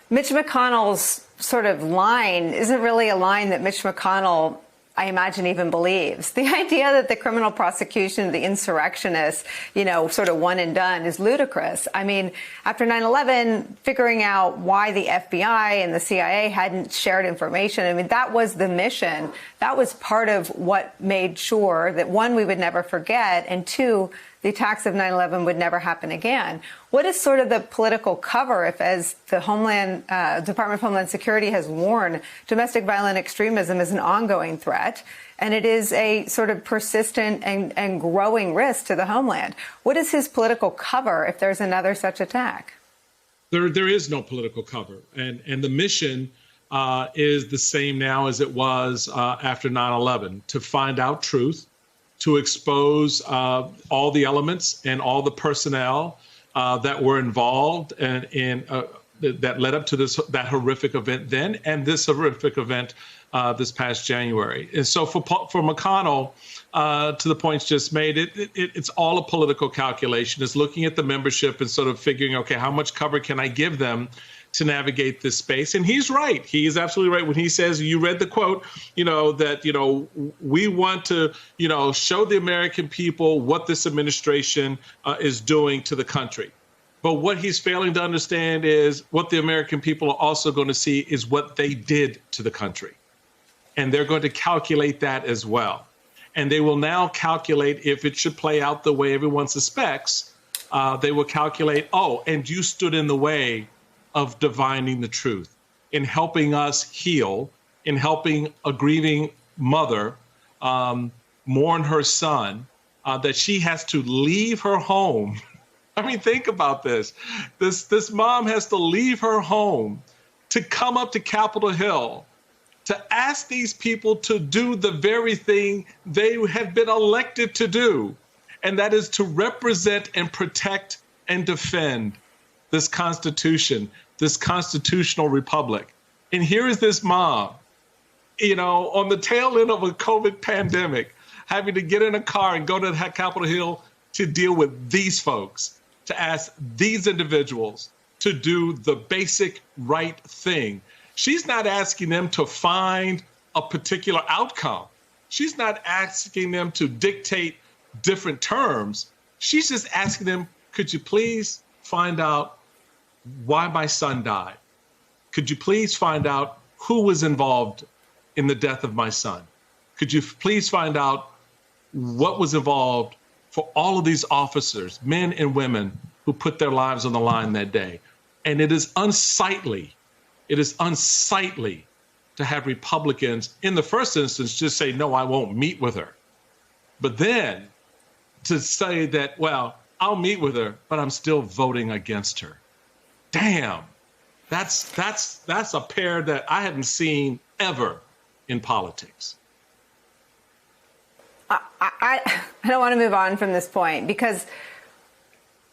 Mitch McConnell's sort of line isn't really a line that Mitch McConnell, I imagine, even believes. The idea that the criminal prosecution of the insurrectionists, sort of one and done is ludicrous. I mean, after 9/11, figuring out why the FBI and the CIA hadn't shared information, I mean, that was the mission. That was part of what made sure that, one, we would never forget, and two, the attacks of 9/11 would never happen again. What is sort of the political cover if, as the Department of Homeland Security has warned, domestic violent extremism is an ongoing threat, and it is a sort of persistent and growing risk to the homeland? What is his political cover if there's another such attack? There is no political cover, and the mission is the same now as it was after 9/11, to find out truth, to expose all the elements and all the personnel that were involved in that led up to that horrific event then, and this horrific event this past January. And so for McConnell, to the points just made, it's all a political calculation. It's looking at the membership and sort of figuring, okay, how much cover can I give them to navigate this space? And he's right. He is absolutely right when he says, you read the quote, that, we want to, show the American people what this administration is doing to the country. But what he's failing to understand is what the American people are also going to see is what they did to the country. And they're going to calculate that as well. And they will now calculate, if it should play out the way everyone suspects, they will calculate, and you stood in the way of divining the truth, in helping us heal, in helping a grieving mother mourn her son, that she has to leave her home. I mean, think about this. This mom has to leave her home to come up to Capitol Hill to ask these people to do the very thing they have been elected to do, and that is to represent and protect and defend this Constitution, this constitutional republic. And here is this mom, on the tail end of a COVID pandemic, having to get in a car and go to Capitol Hill to deal with these folks, to ask these individuals to do the basic right thing. She's not asking them to find a particular outcome. She's not asking them to dictate different terms. She's just asking them, could you please find out why my son died? Could you please find out who was involved in the death of my son? Could you please find out what was involved for all of these officers, men and women, who put their lives on the line that day? And it is unsightly. It is unsightly to have Republicans, in the first instance, just say, no, I won't meet with her. But then to say that, well, I'll meet with her, but I'm still voting against her. Damn, that's a pair that I haven't seen ever in politics. I don't want to move on from this point, because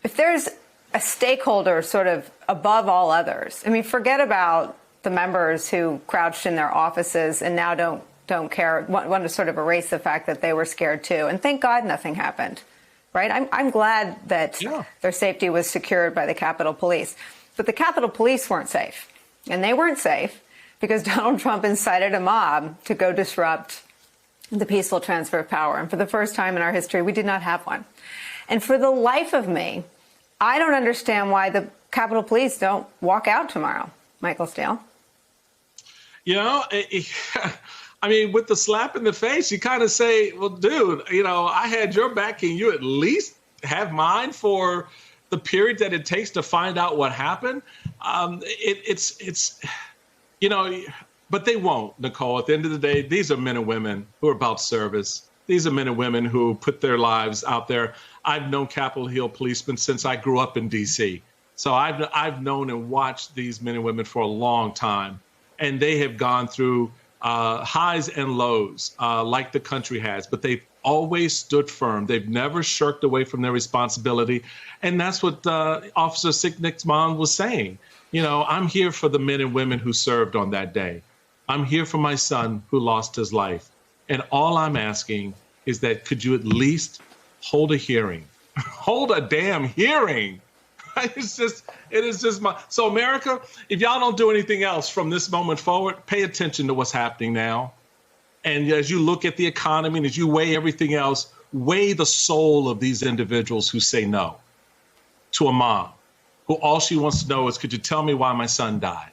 if there's a stakeholder sort of above all others, I mean, forget about the members who crouched in their offices and now don't care, want to sort of erase the fact that they were scared too. And thank God nothing happened, right? I'm glad that their safety was secured by the Capitol Police. But the Capitol Police weren't safe. And they weren't safe because Donald Trump incited a mob to go disrupt the peaceful transfer of power. And for the first time in our history, we did not have one. And for the life of me, I don't understand why the Capitol Police don't walk out tomorrow, Michael Steele. I mean, with the slap in the face, you kind of say, well, dude, I had your back. Can you at least have mine for the period that it takes to find out what happened? But they won't, Nicole. At the end of the day, these are men and women who are about service. These are men and women who put their lives out there. I've known Capitol Hill policemen since I grew up in D.C. So I've known and watched these men and women for a long time. And they have gone through highs and lows like the country has. But they've always stood firm. They've never shirked away from their responsibility. And that's what Officer Sicknick's mom was saying. I'm here for the men and women who served on that day. I'm here for my son who lost his life. And all I'm asking is that could you at least hold a hearing? Hold a damn hearing Right? It is just so America, if y'all don't do anything else from this moment forward, pay attention to what's happening now. And as you look at the economy and as you weigh everything else, weigh the soul of these individuals who say no to a mom, who all she wants to know is, could you tell me why my son died?